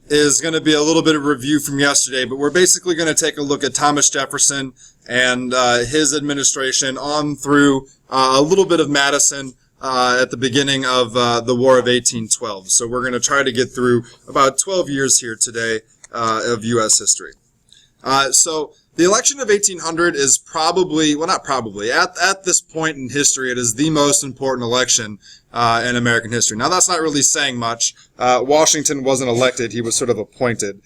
is going to be a little bit of review from yesterday, but we're basically going to take a look at Thomas Jefferson and his administration on through a little bit of Madison at the beginning of the War of 1812. So we're going to try to get through about 12 years here today of U.S. history. So the election of 1800 is probably, well, not probably, at this point in history, it is the most important election in American history. Now, that's not really saying much. Washington wasn't elected. He was sort of appointed.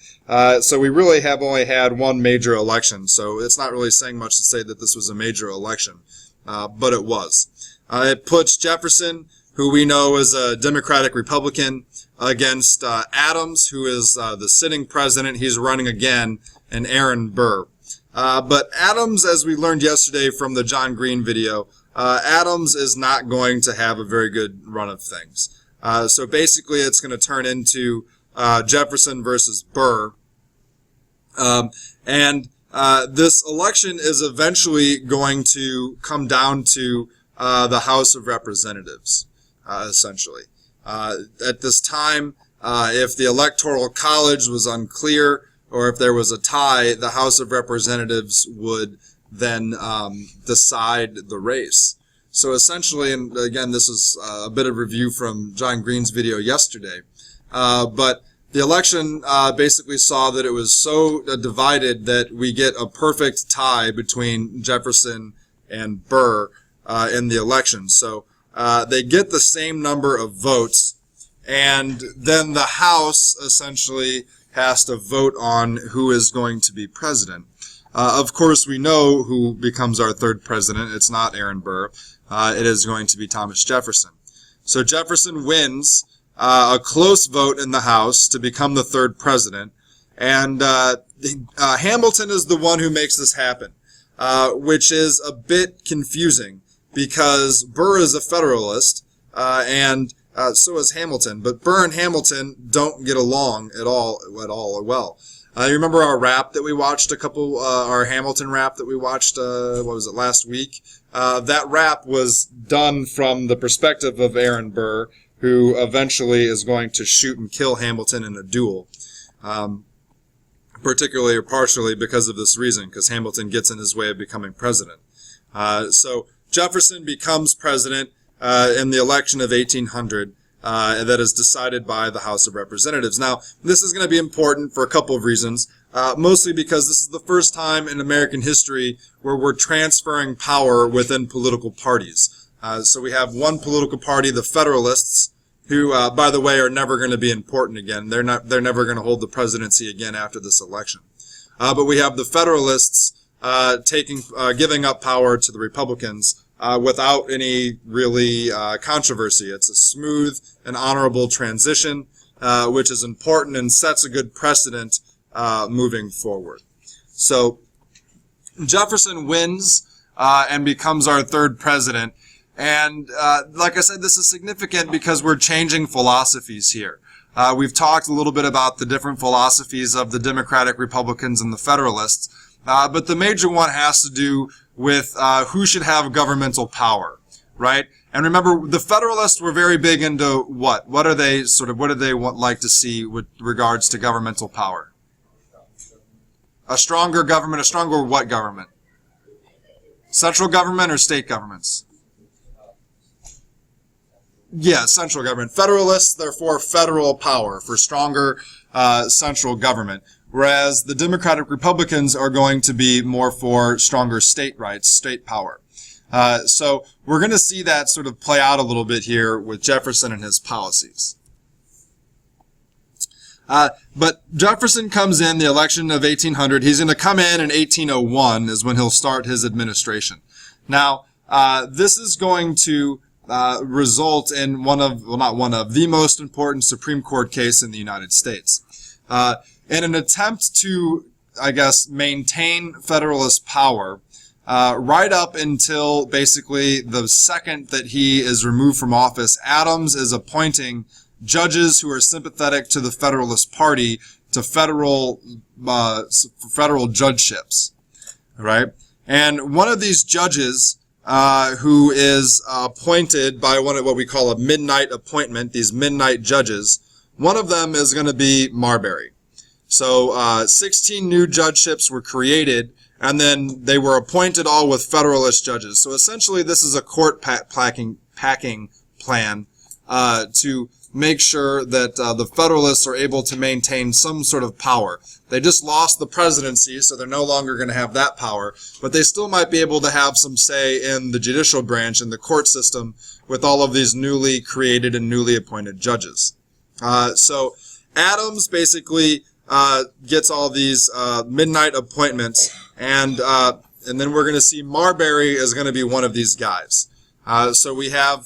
So we really have only had one major election. So it's not really saying much to say that this was a major election. But it was. It puts Jefferson, who we know is a Democratic Republican, against Adams, who is the sitting president. He's running again, and Aaron Burr. But Adams, as we learned yesterday from the John Green video, Adams is not going to have a very good run of things. So basically it's going to turn into Jefferson versus Burr. This election is eventually going to come down to the House of Representatives, essentially. At this time, if the Electoral College was unclear, or if there was a tie, the House of Representatives would then decide the race. So essentially, and again, this is a bit of review from John Green's video yesterday, but the election basically saw that it was so divided that we get a perfect tie between Jefferson and Burr in the election. So they get the same number of votes, and then the House essentially has to vote on who is going to be president. Of course, we know who becomes our third president. It's not Aaron Burr. It is going to be Thomas Jefferson. So Jefferson wins a close vote in the House to become the third president. And Hamilton is the one who makes this happen, which is a bit confusing because Burr is a Federalist, and so is Hamilton. But Burr and Hamilton don't get along at all well. You remember our rap that we watched our Hamilton rap that we watched, what was it, last week? That rap was done from the perspective of Aaron Burr, who eventually is going to shoot and kill Hamilton in a duel. Particularly or partially because of this reason, because Hamilton gets in his way of becoming president. So Jefferson becomes president in the election of 1800, that is decided by the House of Representatives. Now, this is going to be important for a couple of reasons, mostly because this is the first time in American history where we're transferring power within political parties. So we have one political party, the Federalists, who, by the way, are never going to be important again. They're never going to hold the presidency again after this election. But we have the Federalists giving up power to the Republicans without any really controversy. It's a smooth and honorable transition, which is important and sets a good precedent moving forward. So Jefferson wins and becomes our third president. And like I said, this is significant because we're changing philosophies here. We've talked a little bit about the different philosophies of the Democratic Republicans and the Federalists, but the major one has to do with who should have governmental power, right? And remember, the Federalists were very big into what? What do they like to see with regards to governmental power? A stronger government, a stronger what government? Central government or state governments? Yeah, central government. Federalists, therefore, federal power for stronger central government. Whereas the Democratic Republicans are going to be more for stronger state rights, state power. So we're going to see that sort of play out a little bit here with Jefferson and his policies. But Jefferson comes in the election of 1800. He's going to come in 1801 is when he'll start his administration. Now, this is going to result in the most important Supreme Court case in the United States. In an attempt to, I guess, maintain Federalist power, right up until basically the second that he is removed from office, Adams is appointing judges who are sympathetic to the Federalist Party to federal judgeships, right? And one of these judges, who is appointed by what we call a midnight appointment, these midnight judges, One of them is going to be Marbury. So 16 new judgeships were created, and then they were appointed all with Federalist judges. So essentially this is a court packing plan to make sure that the Federalists are able to maintain some sort of power. They just lost the presidency, so they're no longer going to have that power, but they still might be able to have some say in the judicial branch and the court system with all of these newly created and newly appointed judges. So Adams basically gets all these midnight appointments, and then we're going to see Marbury is going to be one of these guys. So we have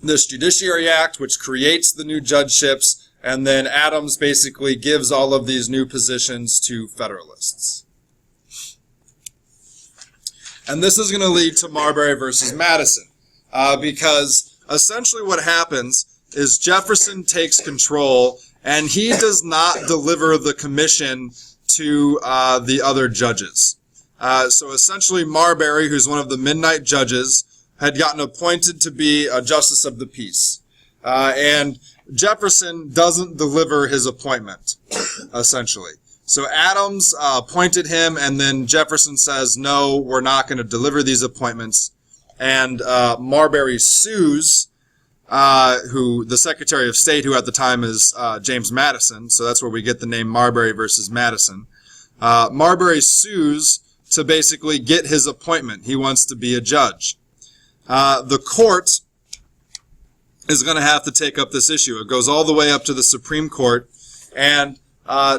this Judiciary Act, which creates the new judgeships, and then Adams basically gives all of these new positions to Federalists. And this is going to lead to Marbury versus Madison, because essentially what happens is Jefferson takes control, and he does not deliver the commission to the other judges. So essentially Marbury, who's one of the midnight judges, had gotten appointed to be a justice of the peace. And Jefferson doesn't deliver his appointment, essentially. So Adams appointed him, and then Jefferson says, no, we're not going to deliver these appointments. And Marbury sues the Secretary of State, who at the time is James Madison, so that's where we get the name Marbury versus Madison. Marbury sues to basically get his appointment. He wants to be a judge. The court is going to have to take up this issue. It goes all the way up to the Supreme Court, and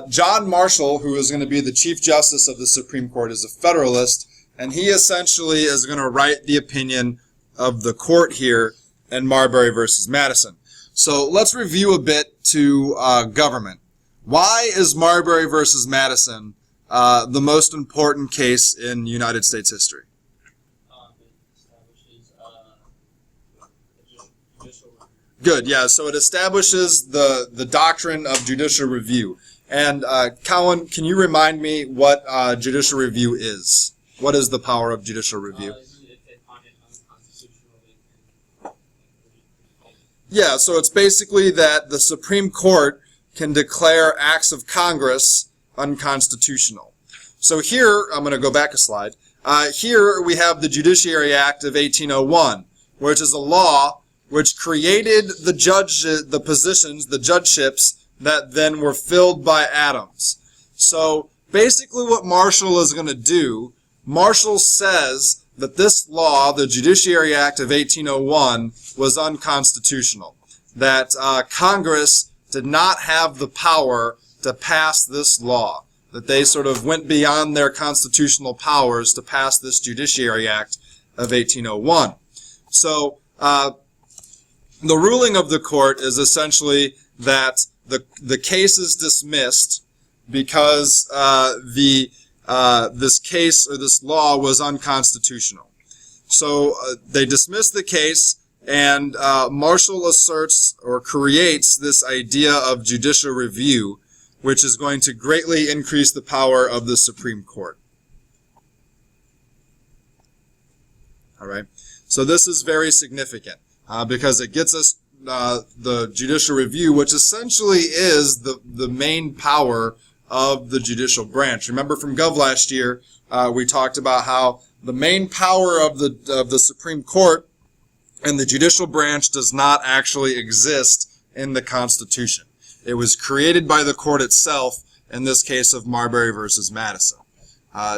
John Marshall, who is going to be the Chief Justice of the Supreme Court, is a Federalist, and he essentially is going to write the opinion of the court here in Marbury versus Madison. So let's review a bit to government. Why is Marbury versus Madison the most important case in United States history? Good, yeah, so it establishes the doctrine of judicial review. And Colin, can you remind me what judicial review is? What is the power of judicial review? Yeah, so it's basically that the Supreme Court can declare acts of Congress unconstitutional. So here, I'm going to go back a slide. Here we have the Judiciary Act of 1801, which is a law which created the positions, the judgeships, that then were filled by Adams. So basically what Marshall is going to do, Marshall says that this law, the Judiciary Act of 1801, was unconstitutional. That Congress did not have the power to pass this law. That they sort of went beyond their constitutional powers to pass this Judiciary Act of 1801. So the ruling of the court is essentially that the case is dismissed because this case or this law was unconstitutional. So they dismiss the case, and Marshall asserts or creates this idea of judicial review, which is going to greatly increase the power of the Supreme Court. All right. So this is very significant because it gets us the judicial review, which essentially is the main power of the judicial branch. Remember from Gov last year, we talked about how the main power of the Supreme Court and the judicial branch does not actually exist in the Constitution. It was created by the court itself, in this case of Marbury versus Madison.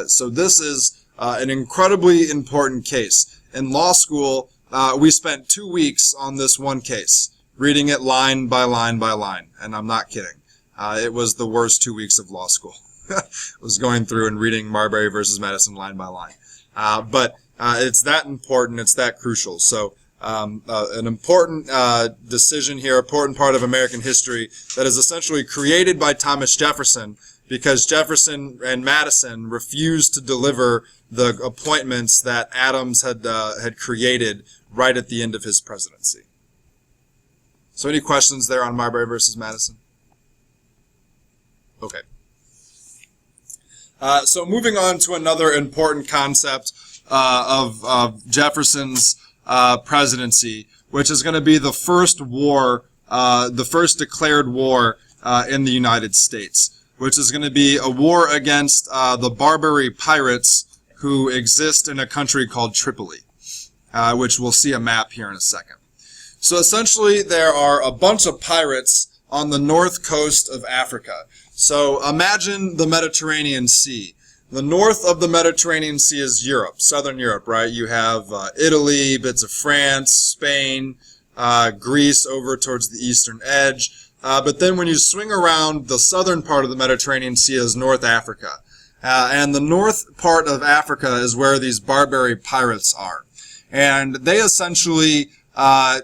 So this is an incredibly important case. In law school, we spent 2 weeks on this one case, reading it line by line by line, and I'm not kidding. It was the worst 2 weeks of law school. was going through and reading Marbury versus Madison line by line. But it's that important, it's that crucial. So an important decision here, important part of American history that is essentially created by Thomas Jefferson, because Jefferson and Madison refused to deliver the appointments that Adams had created right at the end of his presidency. So any questions there on Marbury versus Madison? Okay. So moving on to another important concept of Jefferson's presidency, which is going to be the first war the first declared war in the United States, which is going to be a war against the Barbary pirates who exist in a country called Tripoli, which we'll see a map here in a second. So essentially, there are a bunch of pirates on the north coast of Africa. So imagine the Mediterranean Sea. The north of the Mediterranean Sea is Europe, southern Europe, right? You have Italy, bits of France, Spain, Greece over towards the eastern edge. But then when you swing around, the southern part of the Mediterranean Sea is North Africa. And the north part of Africa is where these Barbary pirates are. And they essentially are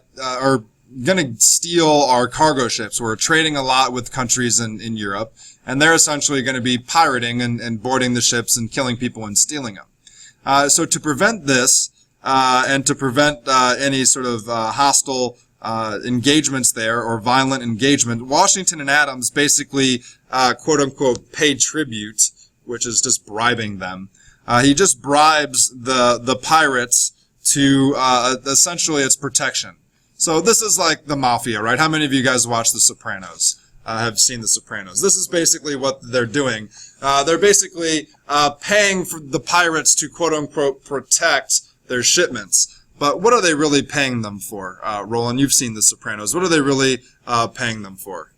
going to steal our cargo ships. We're trading a lot with countries in Europe, and they're essentially going to be pirating and boarding the ships and killing people and stealing them. So to prevent this, and to prevent any sort of hostile engagements there or violent engagement, Washington and Adams basically, quote-unquote, pay tribute, which is just bribing them. He just bribes the pirates to essentially its protection. So this is like the mafia, right? How many of you guys watch The Sopranos? Have seen The Sopranos? This is basically what they're doing. They're basically paying for the pirates to quote-unquote protect their shipments. But what are they really paying them for? Roland, you've seen The Sopranos. What are they really paying them for?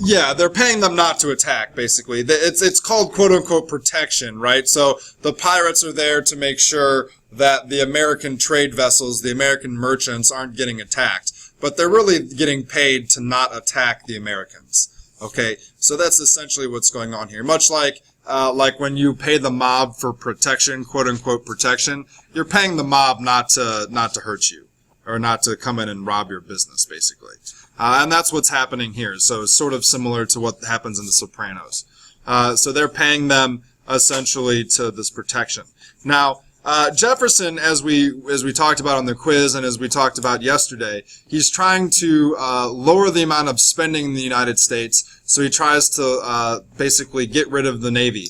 Yeah, they're paying them not to attack, basically. It's called quote-unquote protection, right? So the pirates are there to make sure that the American trade vessels, the American merchants, aren't getting attacked. But they're really getting paid to not attack the Americans. Okay, so that's essentially what's going on here. Much like when you pay the mob for protection, quote-unquote protection, you're paying the mob not to hurt you, or not to come in and rob your business, basically. And that's what's happening here. So it's sort of similar to what happens in The Sopranos. So they're paying them essentially to this protection. Now, Jefferson, as we talked about on the quiz and as we talked about yesterday, he's trying to lower the amount of spending in the United States. So he tries to basically get rid of the Navy,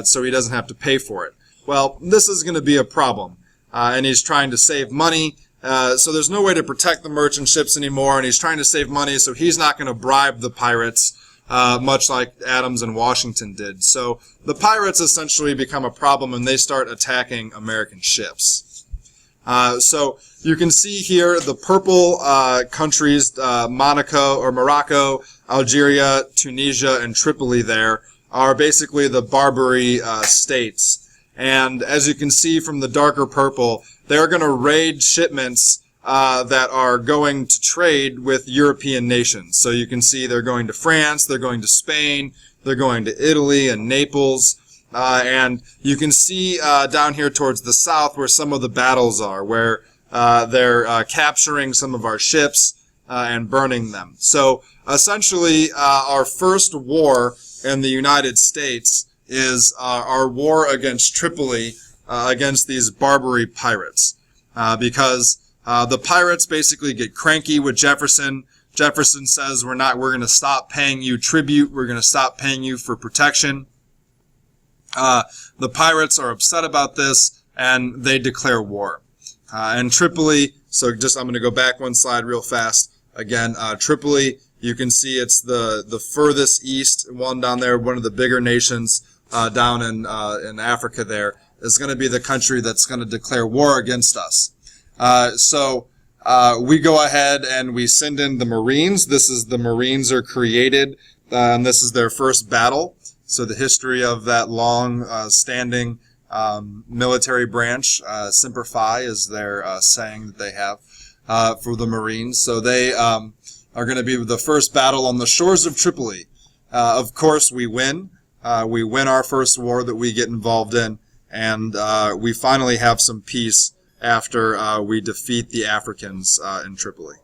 so he doesn't have to pay for it. Well, this is going to be a problem, and he's trying to save money. So there's no way to protect the merchant ships anymore, and he's trying to save money, so he's not going to bribe the pirates, much like Adams and Washington did. So the pirates essentially become a problem, and they start attacking American ships. So you can see here the purple countries, Morocco, Algeria, Tunisia, and Tripoli there, are basically the Barbary states. And as you can see from the darker purple, they're going to raid shipments that are going to trade with European nations. So you can see they're going to France, they're going to Spain, they're going to Italy and Naples. And you can see down here towards the south where some of the battles are, where they're capturing some of our ships and burning them. So essentially, our first war in the United States is our war against Tripoli, against these Barbary pirates, because the pirates basically get cranky with Jefferson. Jefferson says, we're going to stop paying you tribute, we're going to stop paying you for protection. The pirates are upset about this, and they declare war. And Tripoli, so I'm going to go back one slide real fast. Again, Tripoli, you can see it's the furthest east one down there, one of the bigger nations down in Africa there, is going to be the country that's going to declare war against us. So we go ahead and we send in the Marines. The Marines are created, and this is their first battle. So the history of that long-standing military branch, Semper Fi is their saying that they have for the Marines. So they are going to be the first battle on the shores of Tripoli. Of course, we win. We win our first war that we get involved in, and we finally have some peace after we defeat the Africans in Tripoli.